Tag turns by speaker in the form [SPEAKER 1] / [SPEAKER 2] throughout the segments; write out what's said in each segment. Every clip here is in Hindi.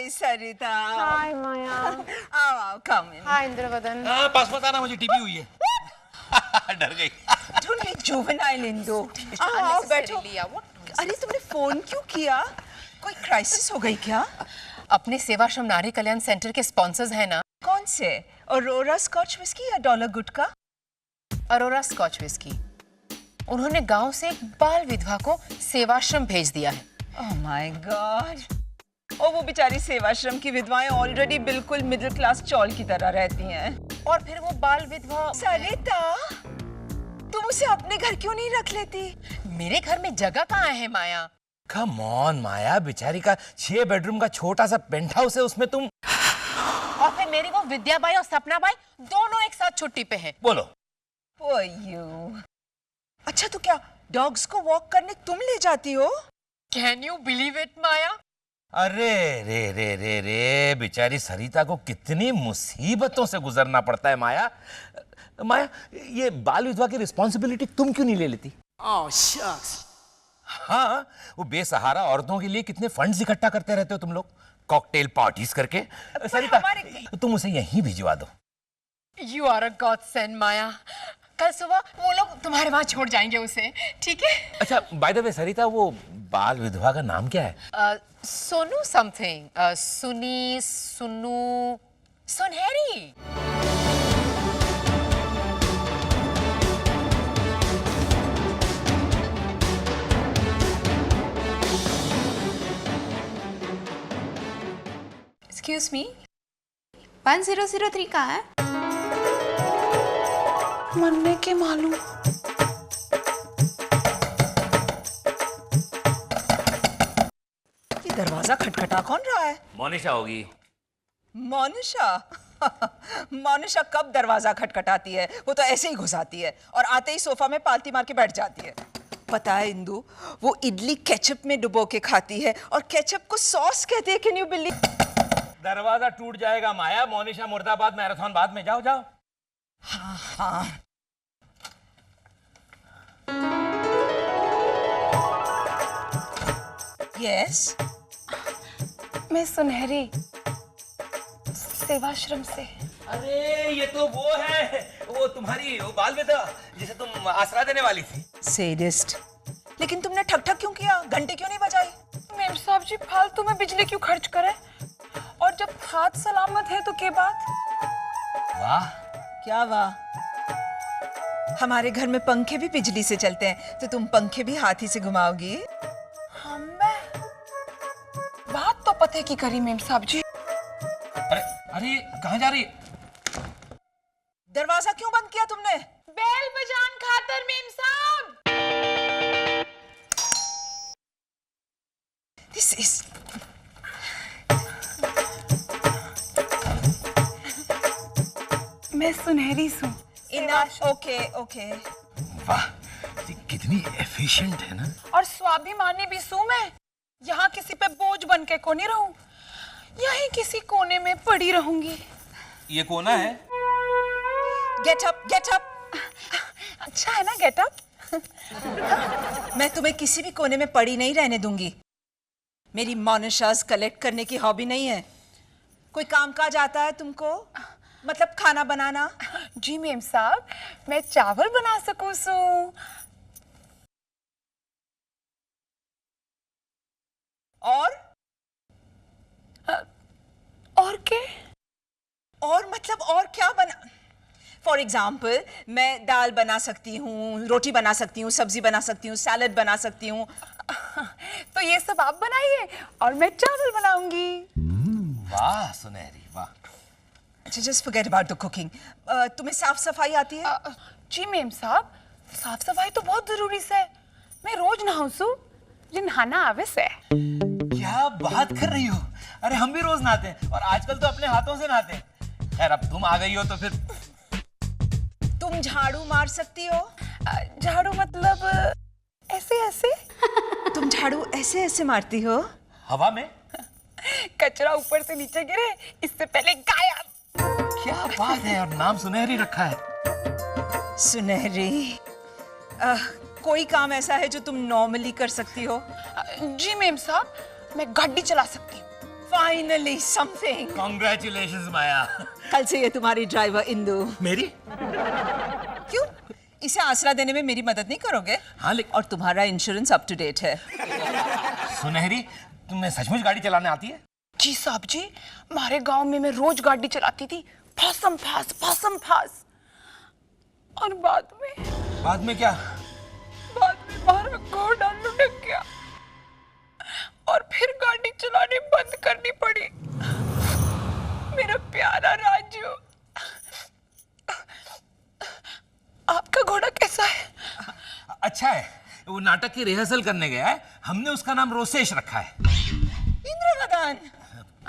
[SPEAKER 1] हाय सरिता।
[SPEAKER 2] हाय माया।
[SPEAKER 1] आओ आओ, कम इन।
[SPEAKER 2] हाय इंद्रवदन।
[SPEAKER 3] हाँ पासपोर्ट आना, मुझे टीपी हुई है। डर गई।
[SPEAKER 1] Don't be juvenile Indu. आओ बैठो। अरे तुमने फोन क्यों किया? कोई क्राइसिस हो गई क्या?
[SPEAKER 4] अपने सेवाश्रम नारी कल्याण सेंटर के स्पॉन्सर्स हैं ना।
[SPEAKER 1] कौन से? अरोरा स्कॉच विस्की या dollar gutka?
[SPEAKER 4] Aurora Scotch whisky. उन्होंने गांव से एक बाल विधवा को सेवाश्रम भेज दिया है।
[SPEAKER 1] Oh my God. और वो बेचारी सेवाश्रम की विधवाएं ऑलरेडी बिल्कुल मिडिल क्लास चौल की तरह रहती हैं।
[SPEAKER 4] और फिर वो बाल विधवा।
[SPEAKER 1] सरिता, तुम उसे अपने घर क्यों नहीं रख लेती?
[SPEAKER 4] मेरे घर में जगह कहाँ है माया?
[SPEAKER 3] कम ऑन माया, बेचारी का 6 बेडरूम का छोटा सा पेंट हाउस है, उसमें तुम।
[SPEAKER 4] और फिर मेरी वो विद्या बाई और सपना बाई दोनों एक साथ छुट्टी पे हैं।
[SPEAKER 3] बोलो।
[SPEAKER 1] For you। अच्छा तो क्या डॉग्स को वॉक करने तुम ले जाती हो?
[SPEAKER 4] Can you believe it, माया?
[SPEAKER 3] अरे रे रे रे रे, बेचारी सरिता को कितनी मुसीबतों से गुजरना पड़ता है माया। माया, ये बाल विधवा की रिस्पॉन्सिबिलिटी तुम क्यों नहीं ले लेती?
[SPEAKER 5] Oh shucks।
[SPEAKER 3] हाँ, वो बेसहारा औरतों के लिए कितने फंड्स इकट्ठा करते रहते हो तुम लोग, कॉकटेल पार्टीज करके। सरिता, तुम उसे यहीं भिजवा दो।
[SPEAKER 4] You are a godsend, माया। कल सुबह वो लोग तुम्हारे वहां छोड़ जाएंगे उसे, ठीक है?
[SPEAKER 3] अच्छा, बाय द वे सरिता, वो बाल विधवा का नाम क्या है?
[SPEAKER 4] सोनू समथिंग, सुनी, सुनू, सुनहरी।
[SPEAKER 2] एक्सक्यूज मी, 1003 कहाँ है? मन्ने के मालूम।
[SPEAKER 1] ये दरवाजा खटखटा कौन रहा है?
[SPEAKER 3] मोनिशा होगी।
[SPEAKER 1] मोनिशा? मोनिशा कब दरवाजा खटखटाती है? वो तो ऐसे ही घुसाती है और आते ही सोफा में पालती मार के बैठ जाती है। पता है इंदु, वो इडली केचप में डुबो के खाती है और केचप को सॉस कहते हैं। Can you believe?
[SPEAKER 3] दरवाजा टूट जाएगा माया। मोनिशा मुर्दाबाद मैराथन बाद में। जाओ जाओ।
[SPEAKER 1] हाँ हाँ। यस,
[SPEAKER 2] मैं सुनहरी, सेवाश्रम से।
[SPEAKER 3] अरे ये तो वो है, वो तुम्हारी वो बाल विधवा जिसे तुम आसरा देने वाली थी।
[SPEAKER 1] सैडिस्ट। लेकिन तुमने ठक ठक क्यों किया? घंटे क्यों नहीं बजाई?
[SPEAKER 2] मेम साहब जी फालतू में बिजली क्यों खर्च करे? और जब हाथ सलामत है तो के बात?
[SPEAKER 3] वाह।
[SPEAKER 1] क्या वाह? हमारे घर में पंखे भी बिजली से चलते हैं, तो तुम पंखे भी हाथी से घुमाओगी?
[SPEAKER 2] हम बात तो पते की करी मेम साहब जी।
[SPEAKER 3] अरे अरे, कहाँ जा रही है?
[SPEAKER 1] दरवाजा क्यों बंद किया तुमने?
[SPEAKER 2] बेल बजान खातर मेम साहब।
[SPEAKER 1] This is...
[SPEAKER 2] मैं सुनहरी सू।
[SPEAKER 1] Enough. Okay, okay.
[SPEAKER 3] वाह, ये कितनी एफिशिएंट है ना।
[SPEAKER 2] और स्वाभिमानी भी सू मैं। यहाँ किसी पे बोझ बन के को नहीं रहूं, यहीं किसी कोने में पड़ी रहूंगी।
[SPEAKER 3] ये कोना है?
[SPEAKER 1] Get up, get up.
[SPEAKER 2] अच्छा है ना गेटअप?
[SPEAKER 1] मैं तुम्हें किसी भी कोने में पड़ी नहीं रहने दूंगी। मेरी मोनिशास कलेक्ट करने की हॉबी नहीं है। कोई कामकाज आता है तुमको? मतलब खाना बनाना?
[SPEAKER 2] जी मेम साहब, मैं चावल बना सकूं सू। और के?
[SPEAKER 1] और मतलब और क्या बना? फॉर एग्जाम्पल, मैं दाल बना सकती हूँ, रोटी बना सकती हूँ, सब्जी बना सकती हूँ, सैलड बना सकती हूँ।
[SPEAKER 2] तो ये सब आप बनाइए और मैं चावल बनाऊंगी।
[SPEAKER 3] वाह सुनहरी, वाह।
[SPEAKER 1] अच्छा, just forget about the cooking. तुम्हें साफ सफाई आती है?
[SPEAKER 2] जी मेम साहब, साफ सफाई तो बहुत जरूरी से। मैं रोज नहाऊं सू, जो नहाना आवे से।
[SPEAKER 3] क्या बात कर रही हो? अरे हम भी रोज नहाते हैं और आजकल तो अपने हाथों से नहाते हैं। खैर अब तुम आ गई हो तो फिर।
[SPEAKER 1] तुम झाड़ू मार सकती हो?
[SPEAKER 2] झाड़ू मतलब ऐसे ऐसे?
[SPEAKER 1] तुम झाड़ू ऐसे ऐसे मारती हो?
[SPEAKER 3] हवा में?
[SPEAKER 2] कचरा ऊपर से नीचे गिरे इससे पहले गायब।
[SPEAKER 3] क्या बात है, और नाम सुनहरी रखा है।
[SPEAKER 1] सुनहरी। कोई काम ऐसा है जो तुम नॉर्मली कर सकती हो?
[SPEAKER 2] जी मेम साहब, मैं गाड़ी चला सकती हूँ।
[SPEAKER 1] Finally something.
[SPEAKER 3] कॉन्ग्रेचुलेशंस माया।
[SPEAKER 1] कल से ये तुम्हारी ड्राइवर इंदु।
[SPEAKER 3] मेरी?
[SPEAKER 1] क्यों? इसे आसरा देने में मेरी मदद नहीं करोगे?
[SPEAKER 3] हाँ लेकिन
[SPEAKER 1] और तुम्हारा इंश्योरेंस अप टू डेट है।
[SPEAKER 3] सुनहरी, तुम्हें सचमुच गाड़ी चलाने आती है?
[SPEAKER 2] जी साहब जी, हमारे गांव में मैं रोज गाड़ी चलाती थी, फासम फास। और बाद में
[SPEAKER 3] क्या?
[SPEAKER 2] हमारा घोड़ा लुढ़क गया और फिर गाड़ी चलानी बंद करनी पड़ी। मेरा प्यारा राजू, आपका घोड़ा कैसा है?
[SPEAKER 3] अच्छा है, वो नाटक की रिहर्सल करने गया है, हमने उसका नाम रोसेश रखा है।
[SPEAKER 1] इंद्रवदन,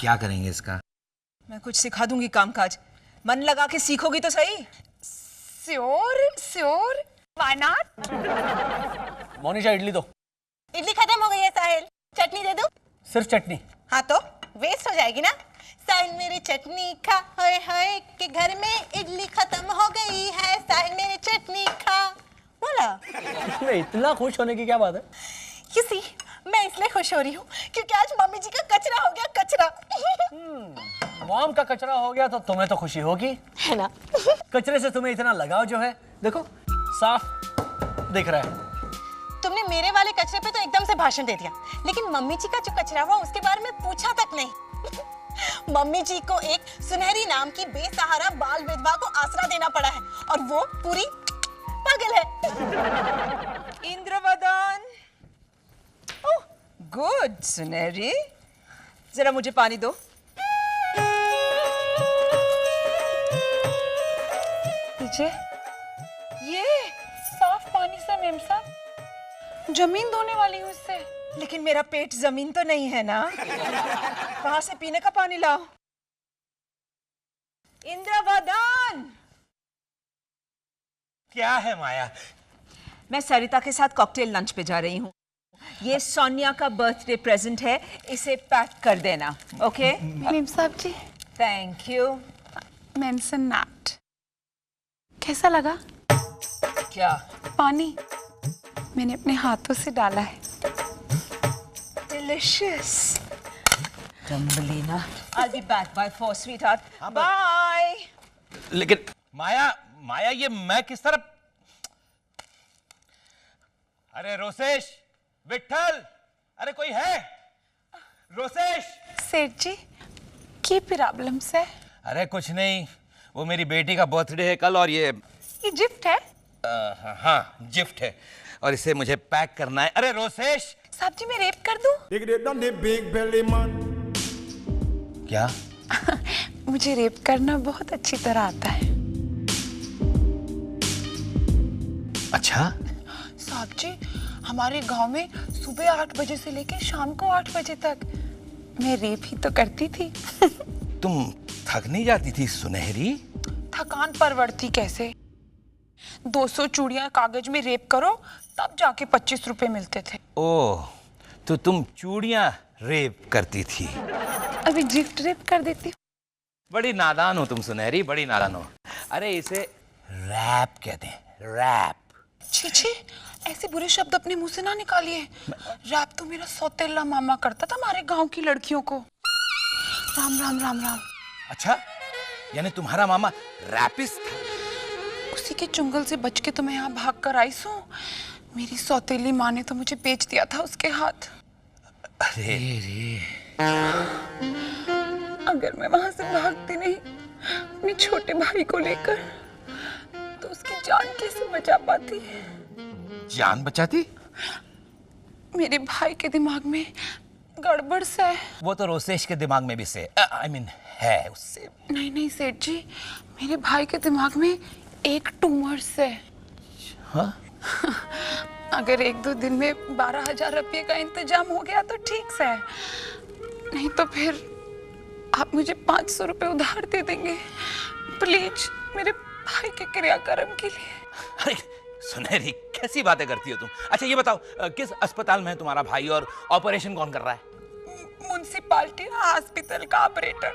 [SPEAKER 3] क्या करेंगे इसका?
[SPEAKER 1] मैं कुछ सिखा दूंगी कामकाज, मन लगा के सीखोगी तो सही।
[SPEAKER 2] Sure, why not?
[SPEAKER 5] Monisha idli दो।
[SPEAKER 6] इडली खत्म हो गई है साहिल, चटनी दे दूं?
[SPEAKER 5] सिर्फ चटनी।
[SPEAKER 6] हाँ तो वेस्ट हो जाएगी ना। साहिल मेरी चटनी खा, हाय हाय के घर में इडली खत्म हो गई है, साहिल मेरी चटनी खा। बोला
[SPEAKER 5] इसमें इतना खुश होने की क्या बात है?
[SPEAKER 6] You see, मैं इसलिए खुश हो रही हूँ क्योंकि आज मम्मी जी का कचरा हो गया, कचरा।
[SPEAKER 5] मॉम का कचरा हो गया तो तुम्हें तो खुशी होगी,
[SPEAKER 6] है ना?
[SPEAKER 5] कचरे से तुम्हें इतना लगाव जो है, देखो साफ दिख रहा है।
[SPEAKER 6] तुमने मेरे वाले कचरे पे तो एकदम से भाषण दे दिया, लेकिन मम्मी जी का जो कचरा हुआ उसके बारे में पूछा तक नहीं। मम्मी जी को एक सुनहरी नाम की बेसहारा बाल विधवा को आसरा देना पड़ा है और वो पूरी पागल है।
[SPEAKER 1] इंद्रवदन, ओह गुड सुनहरी, जरा मुझे पानी दो।
[SPEAKER 2] दीजिए।
[SPEAKER 1] ये
[SPEAKER 2] साफ पानी से मेम साहब, जमीन धोने वाली हूँ इससे।
[SPEAKER 1] लेकिन मेरा पेट जमीन तो नहीं है ना, वहां से पीने का पानी लाओ। इंद्रवदन,
[SPEAKER 3] क्या है माया?
[SPEAKER 1] मैं सरिता के साथ कॉकटेल लंच पे जा रही हूँ। ये सोनिया का बर्थडे प्रेजेंट है, इसे पैक कर देना, ओके?
[SPEAKER 2] मेम साहब जी,
[SPEAKER 1] थैंक यू।
[SPEAKER 2] Mention not. कैसा लगा?
[SPEAKER 1] क्या?
[SPEAKER 2] पानी मैंने अपने हाथों से डाला है।
[SPEAKER 1] Delicious. Thumbelina. I'll be back by 4, sweetheart. Bye.
[SPEAKER 3] लेकिन माया ये मैं किस तरह? अरे रोसेश, विट्ठल, अरे कोई है? रोसेश।
[SPEAKER 2] सेठ जी, की प्रॉब्लम्स है?
[SPEAKER 3] अरे कुछ नहीं, वो मेरी बेटी का बर्थडे है कल और ये
[SPEAKER 2] गिफ्ट है?
[SPEAKER 3] हाँ गिफ्ट है और इसे मुझे पैक करना है। अरे रोसेश।
[SPEAKER 2] साहब जी, मैं रेप कर दूं?
[SPEAKER 3] क्या?
[SPEAKER 2] मुझे रेप करना बहुत अच्छी तरह आता है।
[SPEAKER 3] अच्छा?
[SPEAKER 2] साहब जी, हमारे गांव में सुबह 8 बजे से लेकर शाम को 8 बजे तक मैं रेप ही तो करती थी।
[SPEAKER 3] तुम थक नहीं जाती थी सुनहरी?
[SPEAKER 2] थकान परवड़ती कैसे? 200 चूड़ियां कागज में रेप करो तब जाके 25 रुपए मिलते थे।
[SPEAKER 3] ओह, तो तुम चूड़ियां रेप करती थी?
[SPEAKER 2] अभी गिफ्ट रेप कर देती हूँ।
[SPEAKER 3] बड़ी नादान हो तुम सुनहरी, बड़ी नादान हो। अरे इसे रैप कहते हैं, रैप।
[SPEAKER 2] छी छी, ऐसे बुरे शब्द अपने मुंह से ना निकालिए। रैप तो मेरा सौतेला मामा करता था हमारे गांव की लड़कियों को। राम राम राम राम।
[SPEAKER 3] अच्छा, यानी तुम्हारा मामा रैपिस्ट था?
[SPEAKER 2] उसी के चुंगल से बच के तो मैं यहाँ भाग कर आई हूँ। मेरी सौतेली माँ ने तो मुझे बेच दिया था उसके हाथ।
[SPEAKER 3] अरे रे।
[SPEAKER 2] अगर मैं वहां से भागती नहीं अपने छोटे भाई को लेकर, तो उसकी जान कैसे बचा पाती?
[SPEAKER 3] जान बचाती?
[SPEAKER 2] मेरे भाई के दिमाग में गड़बड़ सा है।
[SPEAKER 3] वो तो रोसेश के दिमाग में भी से I mean, है उससे।
[SPEAKER 2] नहीं नहीं सेठ जी, मेरे भाई के दिमाग में एक ट्यूमर है।
[SPEAKER 3] हाँ?
[SPEAKER 2] अगर 1-2 दिन में 12,000 रुपये का इंतजाम हो गया तो ठीक से है, नहीं तो फिर आप मुझे 500 रुपये उधार दे देंगे प्लीज, मेरे भाई के क्रियाक्रम के लिए।
[SPEAKER 3] अरे सुनहरी, कैसी बातें करती हो तुम? अच्छा ये बताओ, किस अस्पताल में है तुम्हारा भाई और ऑपरेशन कौन कर रहा है?
[SPEAKER 2] म्युनिसिपैलिटी हॉस्पिटल का ऑपरेटर।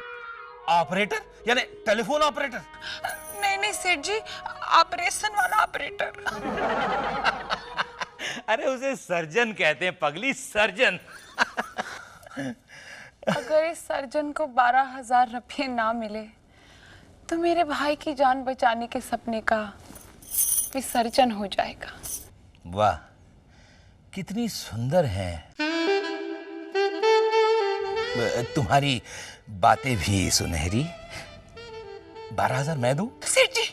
[SPEAKER 3] ऑपरेटर यानी टेलीफोन ऑपरेटर?
[SPEAKER 2] नहीं नहीं सेठ जी, ऑपरेशन वाला ऑपरेटर।
[SPEAKER 3] अरे उसे सर्जन कहते हैं पगली, सर्जन।
[SPEAKER 2] अगर इस सर्जन को 12,000 रुपये ना मिले तो मेरे भाई की जान बचाने के सपने का विसर्जन हो जाएगा।
[SPEAKER 3] वाह, कितनी सुंदर है तुम्हारी बातें भी सुनहरी। 12,000 मैं दूं?
[SPEAKER 2] सेठ जी,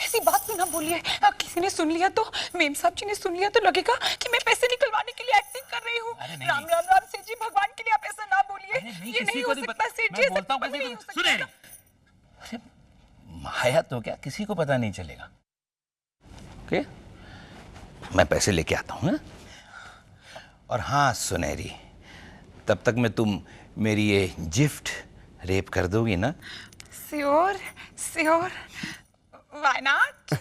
[SPEAKER 2] ऐसी बात तो ना बोलिए। किसी ने सुन लिया तो, मेम साहब जी ने सुन लिया तो लगेगा कि मैं पैसे निकलवाने के लिए एक्टिंग कर रही हूँ।
[SPEAKER 3] नहीं,
[SPEAKER 2] राम
[SPEAKER 3] नहीं।
[SPEAKER 2] राम राम सेठ जी, भगवान के लिए आप ऐसा ना बोलिए।
[SPEAKER 3] नहीं,
[SPEAKER 2] ये
[SPEAKER 3] किसी
[SPEAKER 2] नहीं
[SPEAKER 3] को
[SPEAKER 2] हो
[SPEAKER 3] नहीं
[SPEAKER 2] सकता
[SPEAKER 3] पता।
[SPEAKER 2] सेठ जी,
[SPEAKER 3] मैं
[SPEAKER 2] ऐसा
[SPEAKER 3] बोलता हूँ
[SPEAKER 2] कभी
[SPEAKER 3] किसी
[SPEAKER 2] नहीं
[SPEAKER 3] को।
[SPEAKER 2] हो सकता।
[SPEAKER 3] सुनहरी, अरे माया तो क्या किसी को पता नहीं चलेगा। ओके, मैं पैसे लेके आता हूँ। और हाँ सुनहरी, तब तक में तुम मेरी ये गिफ्ट रेप कर दोगी ना?
[SPEAKER 2] Sure sure, why not.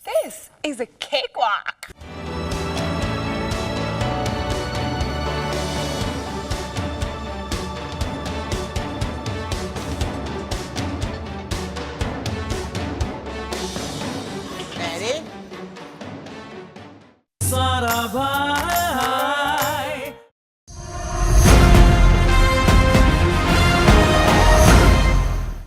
[SPEAKER 2] This is a cakewalk.